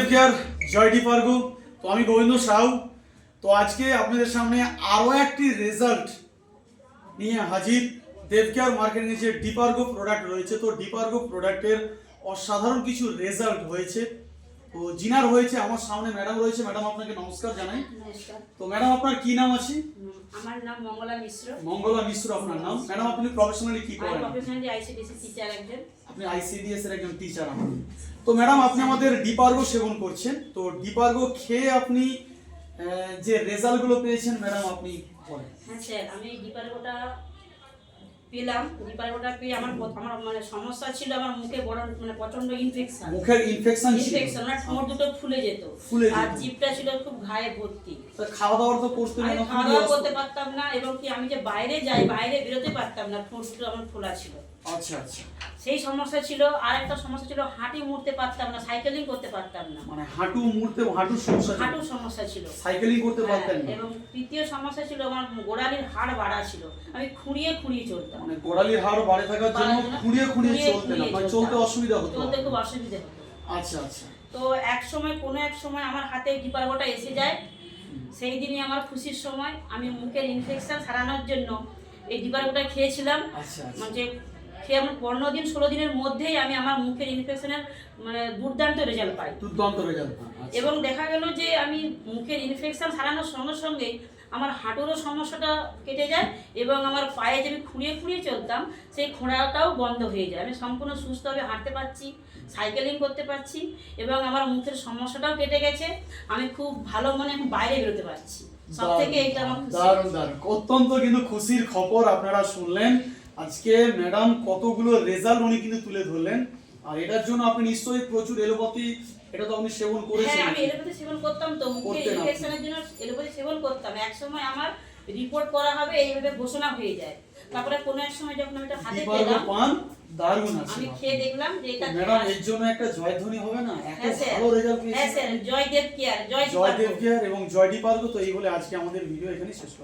Care জয় ডিপার্গো। তো আমি গোবিন্দ সাউ। তো আজকে আপনাদের সামনে আরও একটি রেজাল্ট নিয়ে হাজির। দেবকেয়ার মার্কেটিং যে ডিপার্গো প্রোডাক্ট রয়েছে, তো ডিপার্গো প্রোডাক্টের অসাধারণ কিছু রেজাল্ট হয়েছে। তো জিনার হয়েছে আমার সামনে ম্যাডাম রয়েছে। ম্যাডাম আপনাকে নমস্কার জানাই। নমস্কার। তো ম্যাডাম আপনার কি নাম আছে? আমার নাম মঙ্গলা মিশ্র। মঙ্গলা মিশ্র আপনার নাম। ম্যাডাম আপনি প্রফেশনালি কি আমি করেন? প্রফেশনালি আইসিডিএস টিচার একজন। আপনি আইসিডিএস এর একজন টিচার। তো ম্যাডাম আপনি আমাদের ডিপার্গো সেবন করছেন, তো ডিপার্গো খেয়ে আপনি যে রেজাল্টগুলো পেয়েছেন ম্যাডাম আপনি বলেন। হ্যাঁ স্যার, আমি ডিপার্গোটা পেলাম। ডিপার্গোটা পেয়ে আমার মানে সমস্যা ছিল, আমার মুখে বড় মানে প্রচন্ড ইনফেকশন। মুখের ইনফেকশন ছিল, মানে ঠোঁট দুটো ফুলে যেত, আর জিভটা ছিল খুব ঘায়ে ভর্তি। তো খাওয়া দাওয়া তো করতে আমি খাওয়া দাওয়া করতে পারতাম না, এবং কি আমি যে বাইরে যাই বাইরে বেরোতে পারতাম না, ঠোঁটগুলো আমার ফোলা ছিল। আচ্ছা আচ্ছা, সেই সমস্যা ছিল। আর একটা সমস্যা ছিল, হাঁটি মুড়তে পারতাম না, সাইকেলিং করতে পারতাম না। মানে হাঁটুর সমস্যা ছিল, সাইকেলিং করতে পারতেন না। এবং তৃতীয় সমস্যা ছিল, আমার গোড়ালির হাড় বাড়া ছিল, আমি খুঁড়িয়ে চলতাম। মানে গোড়ালির হাড় বাড়ে থাকার জন্য খুঁড়িয়ে চলতেন, মানে চলতে অসুবিধা হতো। চলতে খুব অসুবিধা হতো। আচ্ছা আচ্ছা। তো এক সময় আমার হাতে ডিপার্গোটা এসে যায়। সেই দিনই আমার খুশির সময়। আমি মুখের ইনফেকশন সারানোর জন্য এই ডিপার্গোটা খেয়েছিলাম। আচ্ছা আচ্ছা। মানে খেয়ে আমার 15 দিন 16 দিনের মধ্যেই আমি আমার মুখের ইনফেকশনের মানে দুর্দান্ত রেজাল্ট পাই। এবং দেখা গেল যে আমি মুখের ইনফেকশন সারানোর সঙ্গে সঙ্গে আমার হাঁটুরও সমস্যাটা কেটে যায়, এবং আমার পায়ে যে আমি খুঁড়িয়ে চলতাম সেই খোঁড়াটাও বন্ধ হয়ে যায়। আমি সম্পূর্ণ সুস্থভাবে হাঁটতে পারছি, সাইকেলিং করতে পারছি, এবং আমার মুখের সমস্যাটাও কেটে গেছে। আমি খুব ভালো মনে এখন বাইরে বেরোতে পারছি। সব থেকে এইটা আমার দারুণ। অত্যন্ত কিন্তু খুশির খবর আপনারা শুনলেন। আজকে ম্যাডাম কতগুলো রেজাল্ট উনি কিন্তু তুলে ধরলেন। আর এটার জন্য আপনি নিশ্চয়ই প্রচুর এলোপ্যাথি এটা তো আপনি সেবন করেছেন। হ্যাঁ, আমি এলোপ্যাথি সেবন করতাম, তো মুখের ইনফেকশনের জন্য এলোপ্যাথি সেবন করতাম। এক সময় আমার রিপোর্ট করা হবে এইভাবে ঘোষণা হয়ে যায়। তারপরে কোনো এক সময় যখন আমি এটা হাতে পেলাম, পান দারুণ আছে। আমি খেয়ে দেখলাম যে এটা ম্যাডাম এর জন্য একটা জয়ধ্বনি হবে না? এত ভালো রেজাল্ট পেয়েছেন। হ্যাঁ স্যার, জয় দেব কেয়ার, জয় দেব কেয়ার এবং জয় ডিপার্গো। তো এই বলে আজকে আমাদের ভিডিও এখানে শেষ করলাম।